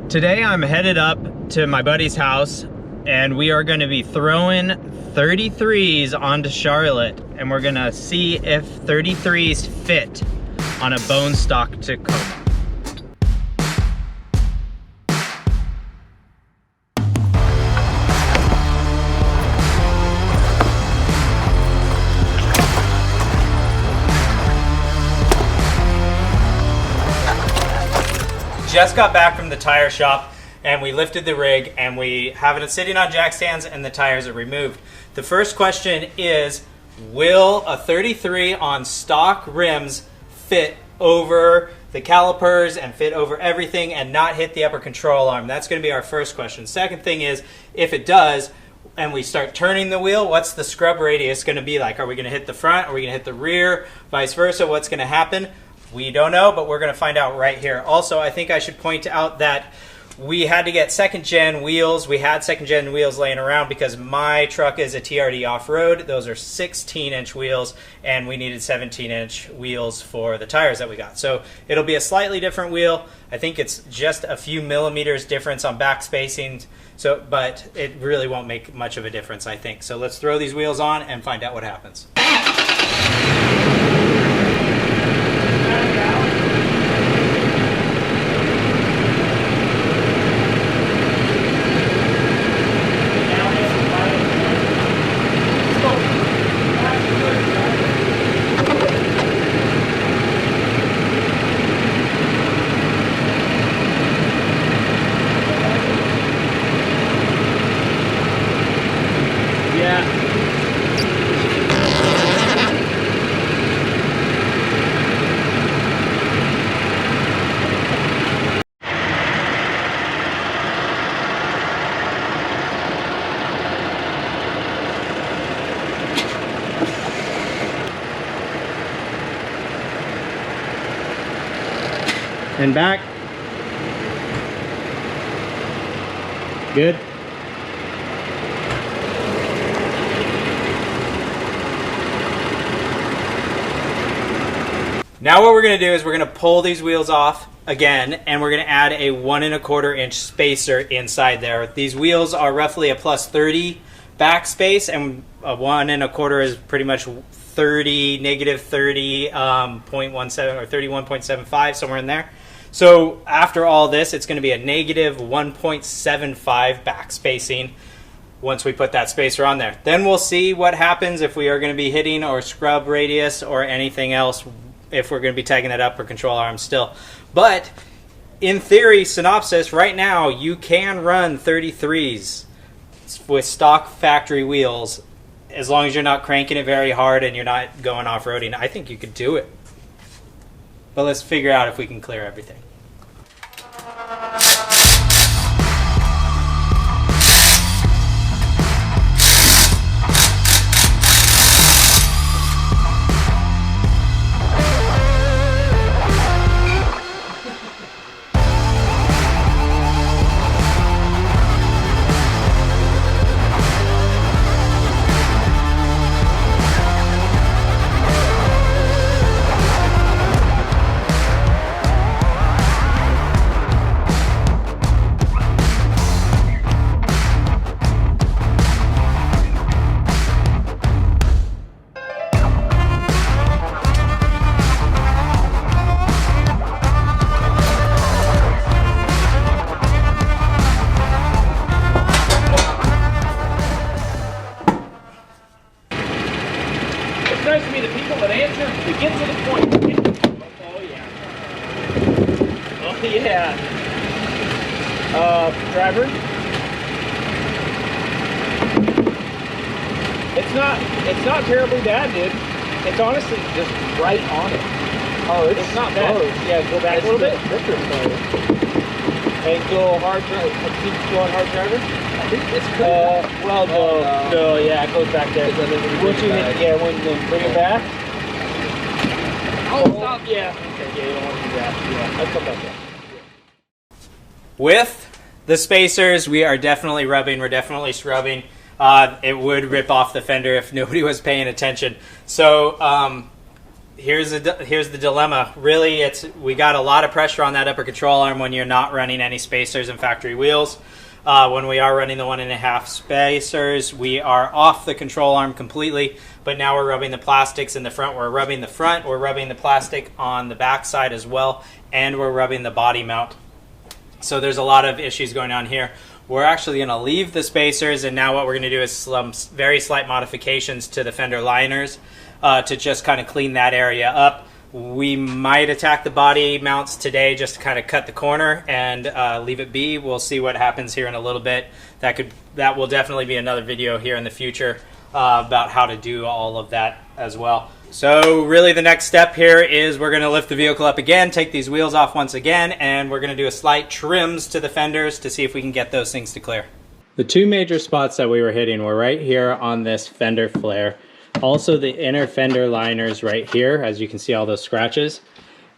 Today I'm headed up to my buddy's house and we are going to be throwing 33s onto Charlotte, and we're going to see if 33s fit on a bone stock Tacoma. Just got back from the tire shop and we lifted the rig and we have it sitting on jack stands and the tires are removed. The first question is, will a 33 on stock rims fit over the calipers and fit over everything and not hit the upper control arm? That's going to be our first question. Second thing is, if it does and we start turning the wheel, what's the scrub radius going to be like? Are we going to hit the front? Are we going to hit the rear? Vice versa, what's going to happen? We don't know, but we're going to find out right here. Also, I think I should point out that we had to get second-gen wheels. We had second-gen wheels laying around because my truck is a TRD off-road. Those are 16-inch wheels, and we needed 17-inch wheels for the tires that we got. So it'll be a slightly different wheel. I think it's just a few millimeters difference on back spacing, but it really won't make much of a difference, I think. So let's throw these wheels on and find out what happens. And back. Good. Now what we're going to do is we're going to pull these wheels off again, and we're going to add a 1 1/4 inch spacer inside there. These wheels are roughly a plus 30 back space, and a 1 1/4 is pretty much 30, negative 30.17 or 31.75, somewhere in there. So after all this, it's going to be a negative 1.75 back spacing once we put that spacer on there. Then we'll see what happens if we are going to be hitting or scrub radius or anything else, if we're going to be tagging that upper control arm still. But in theory, synopsis, right now you can run 33s with stock factory wheels as long as you're not cranking it very hard and you're not going off-roading. I think you could do it. But let's figure out if we can clear everything. Nice to meet the people that answer. We get to the point. Oh yeah. Oh yeah. Driver. It's not terribly bad, dude. It's honestly just right on it. Oh, it's not bad. Close. Yeah, go back a little bit. And go hard drive. Keep going hard driver. I think it's no, yeah, it goes back there. Once you hit, yeah, when you bring it back. Oh, stop. Yeah. Okay, yeah, you don't want to do that. Yeah, let's come back there. With the spacers, we are definitely rubbing. We're definitely scrubbing. It would rip off the fender if nobody was paying attention. So here's the dilemma. Really, we got a lot of pressure on that upper control arm when you're not running any spacers and factory wheels. When we are running the 1.5 spacers, we are off the control arm completely, but now we're rubbing the plastics in the front. We're rubbing the front, we're rubbing the plastic on the back side as well, and we're rubbing the body mount. So there's a lot of issues going on here. We're actually going to leave the spacers, and now what we're going to do is some very slight modifications to the fender liners to just kind of clean that area up. We might attack the body mounts today just to kind of cut the corner and leave it be. We'll see what happens here in a little bit. That will definitely be another video here in the future about how to do all of that as well. So really the next step here is we're going to lift the vehicle up again, take these wheels off once again, and we're going to do a slight trims to the fenders to see if we can get those things to clear. The two major spots that we were hitting were right here on this fender flare. Also the inner fender liners right here, as you can see all those scratches.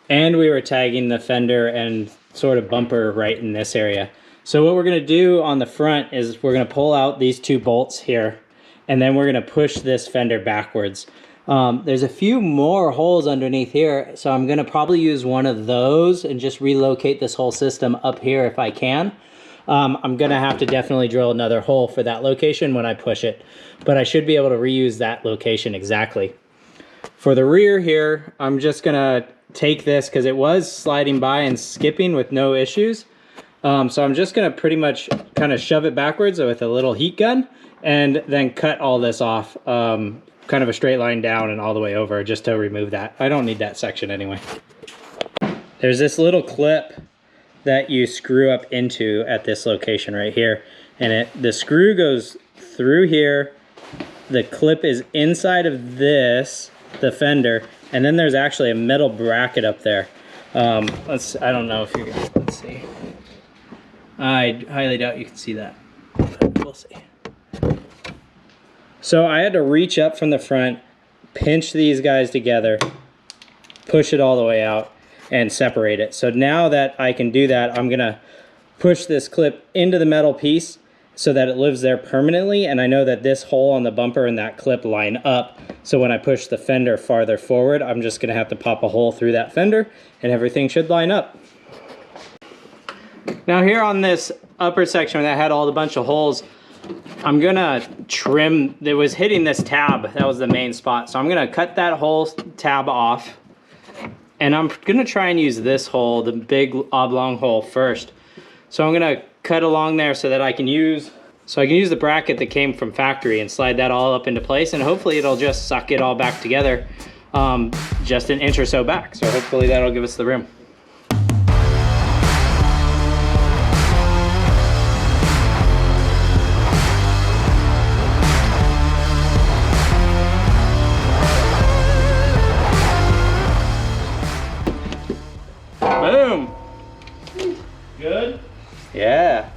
And we were tagging the fender and sort of bumper right in this area. So what we're going to do on the front is we're going to pull out these two bolts here, and then we're going to push this fender backwards. There's a few more holes underneath here, so I'm going to probably use one of those and just relocate this whole system up here if I can. I'm going to have to definitely drill another hole for that location when I push it, but I should be able to reuse that location exactly. For the rear here, I'm just going to take this because it was sliding by and skipping with no issues. So I'm just going to pretty much kind of shove it backwards with a little heat gun and then cut all this off, kind of a straight line down and all the way over just to remove that. I don't need that section anyway. There's this little clip that you screw up into at this location right here, and the screw goes through here. The clip is inside of the fender, and then there's actually a metal bracket up there. I don't know if you guys, let's see. I highly doubt you can see that, but we'll see. So I had to reach up from the front, pinch these guys together, push it all the way out, and separate it. So now that I can do that, I'm gonna push this clip into the metal piece so that it lives there permanently, and I know that this hole on the bumper and that clip line up, so when I push the fender farther forward, I'm just gonna have to pop a hole through that fender and everything should line up. Now here on this upper section that had all the bunch of holes, I'm gonna trim, it was hitting this tab, that was the main spot, so I'm gonna cut that whole tab off. And I'm gonna try and use this hole, the big oblong hole first. So I'm gonna cut along there so that I can use the bracket that came from factory and slide that all up into place, and hopefully it'll just suck it all back together just an inch or so back. So hopefully that'll give us the room. Boom! Good? Yeah.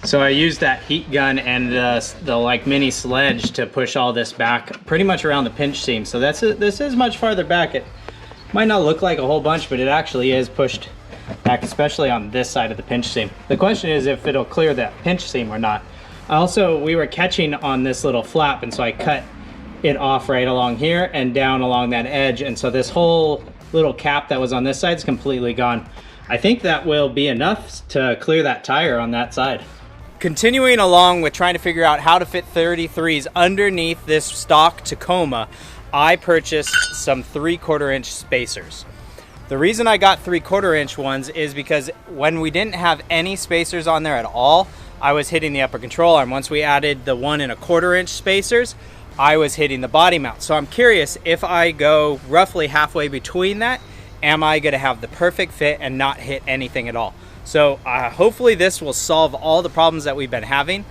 So I used that heat gun and the like mini sledge to push all this back pretty much around the pinch seam. So this is much farther back. It might not look like a whole bunch, but it actually is pushed back, especially on this side of the pinch seam. The question is if it'll clear that pinch seam or not. We were catching on this little flap, and so I cut it off right along here and down along that edge. And so this whole little cap that was on this side is completely gone. I think that will be enough to clear that tire on that side. Continuing along with trying to figure out how to fit 33s underneath this stock Tacoma, I purchased some 3/4 inch spacers. The reason I got 3/4 inch ones is because when we didn't have any spacers on there at all, I was hitting the upper control arm. Once we added the 1 1/4 inch spacers, I was hitting the body mount. So I'm curious, if I go roughly halfway between that, am I gonna have the perfect fit and not hit anything at all? So hopefully this will solve all the problems that we've been having,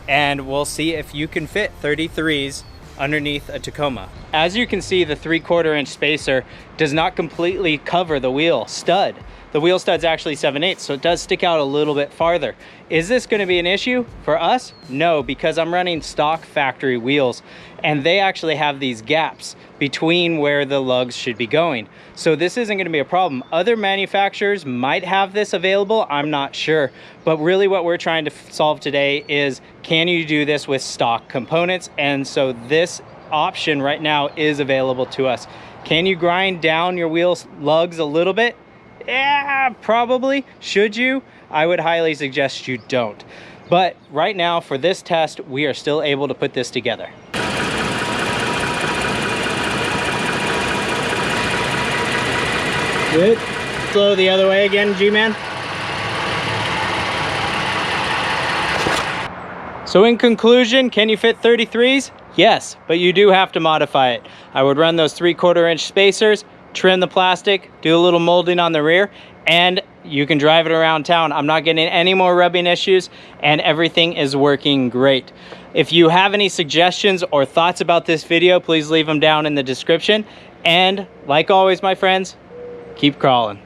and we'll see if you can fit 33s underneath a Tacoma. As you can see, the 3/4 inch spacer does not completely cover the wheel stud. The wheel stud's actually 7/8, so it does stick out a little bit farther. Is this gonna be an issue for us? No, because I'm running stock factory wheels, and they actually have these gaps between where the lugs should be going. So this isn't gonna be a problem. Other manufacturers might have this available, I'm not sure. But really what we're trying to solve today is, can you do this with stock components? And so this option right now is available to us. Can you grind down your wheel lugs a little bit? Yeah, probably. Should you? I would highly suggest you don't. But right now for this test, we are still able to put this together. Good. Slow the other way again, G-Man. So in conclusion, can you fit 33s? Yes, but you do have to modify it. I would run those 3/4 inch spacers, trim the plastic, do a little molding on the rear, and you can drive it around town. I'm not getting any more rubbing issues, and everything is working great. If you have any suggestions or thoughts about this video, please leave them down in the description. And like always, my friends, keep crawling.